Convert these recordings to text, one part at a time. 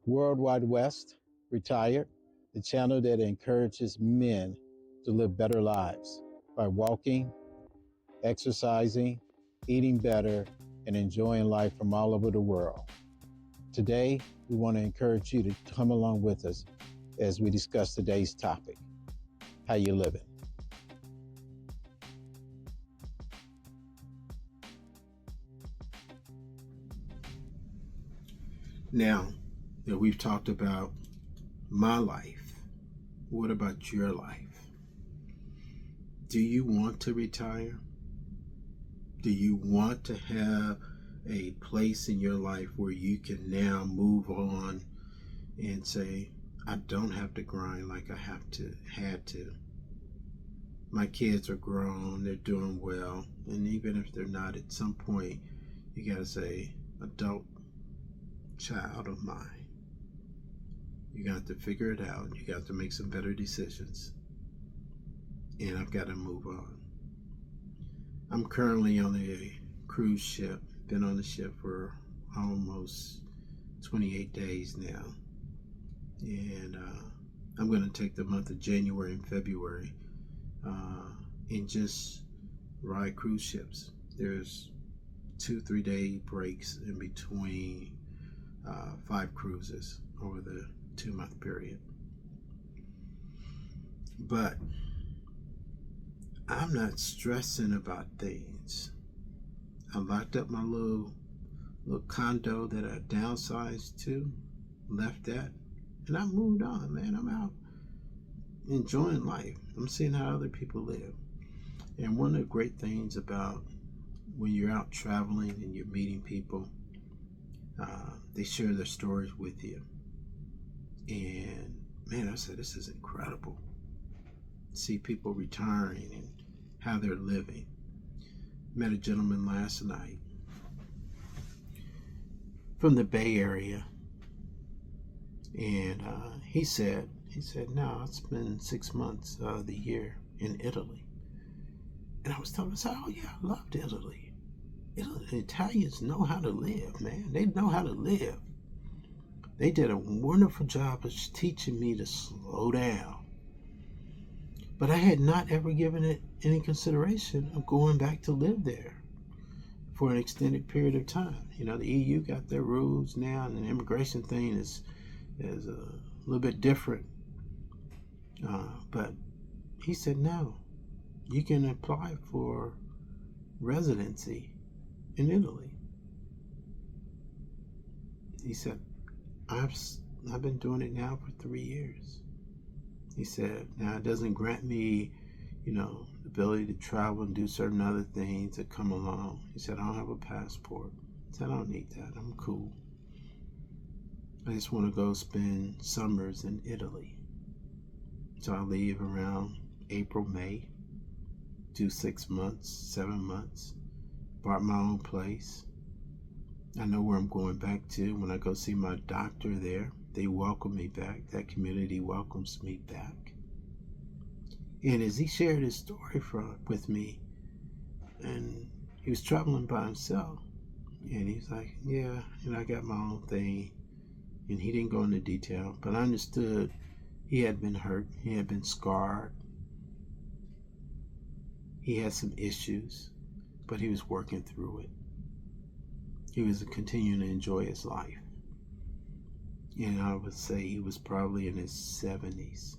World Wide West, Retired, the channel that encourages men to live better lives by walking, exercising, eating better, and enjoying life from all over the world. Today, we want to encourage you to come along with us as we discuss today's topic, how you living. Now that we've talked about my life, what about your life? Do you want to retire? Do you want to have a place in your life where you can now move on and say, I don't have to grind like I had to. My kids are grown, they're doing well, and even if they're not, at some point you gotta say, adult child of mine, you got to figure it out. You got to make some better decisions, and I've got to move on. I'm currently on a cruise ship. Been on the ship for almost 28 days now, and I'm going to take the month of January and February and just ride cruise ships. There's 2-3 day breaks in between 5 cruises over the 2-month period. But I'm not stressing about things. I locked up my little condo that I downsized to, left that, and I moved on, man. I'm out enjoying life. I'm seeing how other people live. And one of the great things about when you're out traveling and you're meeting people, they share their stories with you. And man, I said, this is incredible. See people retiring and how they're living. Met a gentleman last night from the Bay Area, and he said, no, I spend 6 months of the year in Italy. And I was telling him, I said, oh yeah, I loved Italy. The Italians know how to live, man. They know how to live. They did a wonderful job of teaching me to slow down. But I had not ever given it any consideration of going back to live there for an extended period of time. You know, the EU got their rules now, and the immigration thing is a little bit different. But he said, no, you can apply for residency in Italy. He said, I've been doing it now for 3 years. He said, now it doesn't grant me, the ability to travel and do certain other things that come along. He said, I don't have a passport. He said, I don't need that. I'm cool. I just want to go spend summers in Italy. So I leave around April, May, do 6 months, 7 months, bought my own place. I know where I'm going back to. When I go see my doctor there, they welcome me back. That community welcomes me back. And as he shared his story with me, and he was traveling by himself, and he's like, yeah, I got my own thing. And he didn't go into detail, but I understood he had been hurt. He had been scarred. He had some issues, but he was working through it. He was continuing to enjoy his life. And I would say he was probably in his 70s.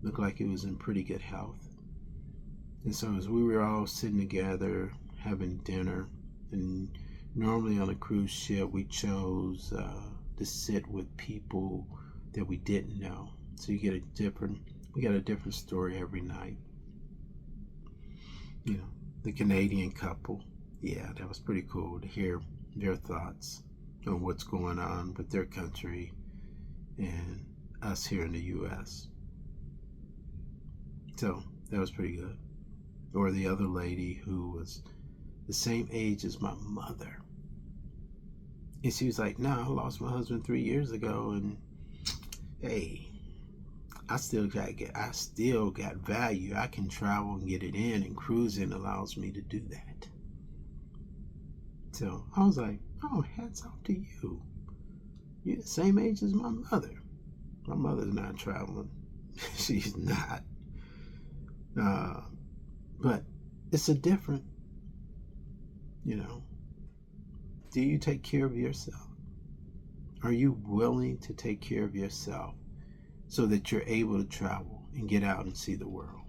Looked like he was in pretty good health. And so as we were all sitting together having dinner, and normally on a cruise ship we chose to sit with people that we didn't know. So we got a different story every night. The Canadian couple, yeah, that was pretty cool to hear their thoughts on what's going on with their country and us here in the U.S. So that was pretty good. Or the other lady who was the same age as my mother. And she was like, I lost my husband 3 years ago, and hey, I still got value. I can travel and get it in, and cruising allows me to do that. So I was like, oh, hats off to you. You're the same age as my mother. My mother's not traveling. She's not. But it's a different, do you take care of yourself? Are you willing to take care of yourself so that you're able to travel and get out and see the world?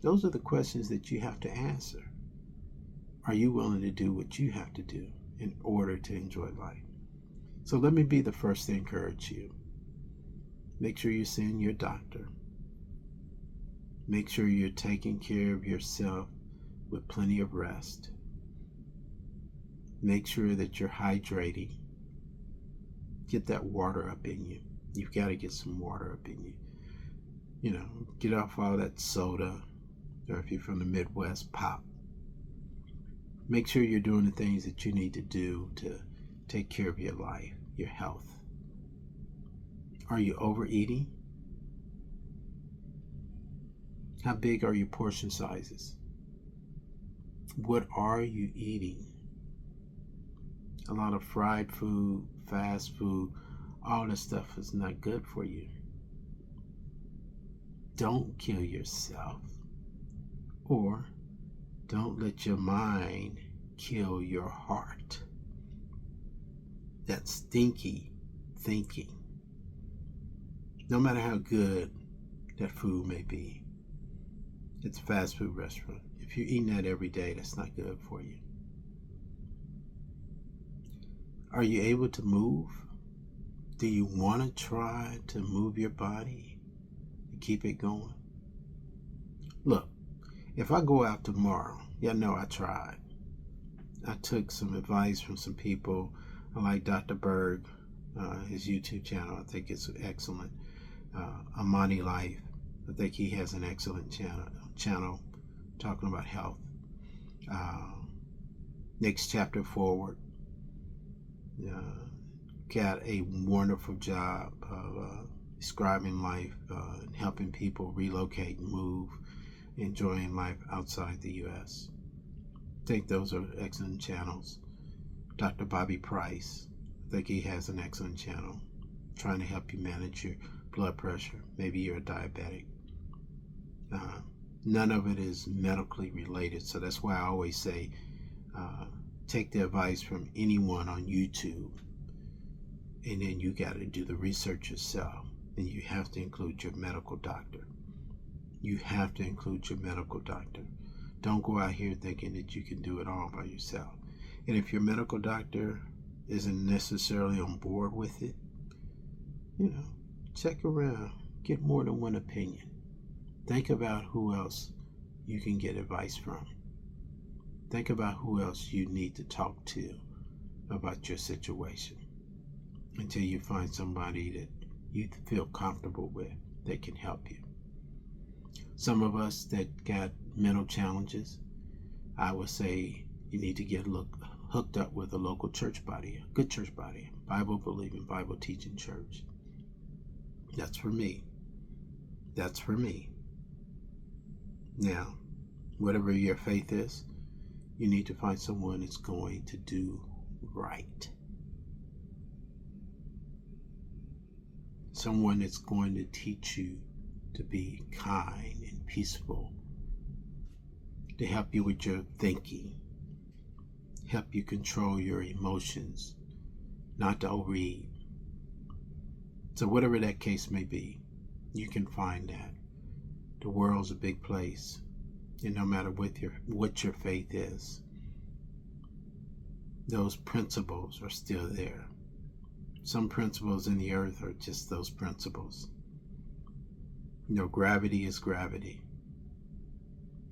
Those are the questions that you have to answer. Are you willing to do what you have to do in order to enjoy life? So let me be the first to encourage you. Make sure you're seeing your doctor. Make sure you're taking care of yourself with plenty of rest. Make sure that you're hydrating. Get that water up in you. You've got to get some water up in you. Get off all that soda, or if you're from the Midwest, pop. Make sure you're doing the things that you need to do to take care of your life, your health. Are you overeating? How big are your portion sizes? What are you eating? A lot of fried food, fast food, all this stuff is not good for you. Don't kill yourself, or don't let your mind kill your heart. That stinky thinking. No matter how good that food may be, it's a fast food restaurant. If you're eating that every day, that's not good for you. Are you able to move? Do you want to try to move your body and keep it going? Look, if I go out tomorrow, y'all know I tried. I took some advice from some people. I like Dr. Berg, his YouTube channel. I think it's excellent. Amani Life. I think he has an excellent channel talking about health. Next Chapter Forward. Got a wonderful job of describing life and helping people relocate and move, enjoying life outside the U.S. I think those are excellent channels. Dr. Bobby Price, I think he has an excellent channel trying to help you manage your blood pressure. Maybe you're a diabetic. None of it is medically related, so that's why I always say take the advice from anyone on YouTube, and then you got to do the research yourself, and you have to include your medical doctor. You have to include your medical doctor. Don't go out here thinking that you can do it all by yourself. And if your medical doctor isn't necessarily on board with it, check around, get more than one opinion. Think about who else you can get advice from. Think about who else you need to talk to about your situation until you find somebody that you feel comfortable with that can help you. Some of us that got mental challenges, I would say you need to get hooked up with a local church body, a good church body, Bible-believing, Bible-teaching church. That's for me. That's for me. Now, whatever your faith is, you need to find someone that's going to do right. Someone that's going to teach you to be kind and peaceful, to help you with your thinking, help you control your emotions, not to overeat. So whatever that case may be, you can find that. The world's a big place, and no matter what your faith is, those principles are still there. Some principles in the earth are just those principles. Gravity is gravity.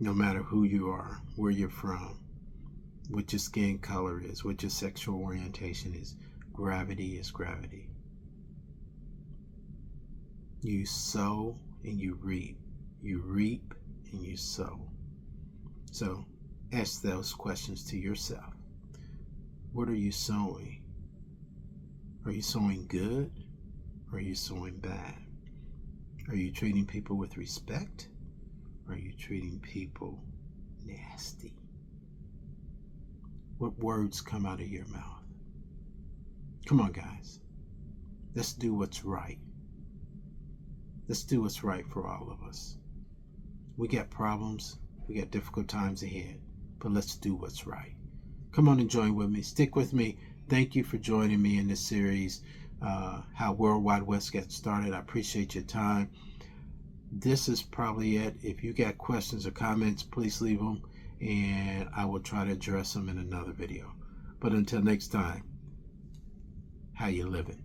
No matter who you are, where you're from, what your skin color is, what your sexual orientation is, gravity is gravity. You sow and you reap. You reap and you sow. So ask those questions to yourself. What are you sowing? Are you sowing good? Or are you sowing bad? Are you treating people with respect? Or are you treating people nasty? What words come out of your mouth? Come on, guys. Let's do what's right. Let's do what's right for all of us. We got problems. We got difficult times ahead. But let's do what's right. Come on and join with me. Stick with me. Thank you for joining me in this series, How World Wide West Got Started. I appreciate your time. This is probably it. If you got questions or comments, please leave them, and I will try to address them in another video. But until next time, how you living?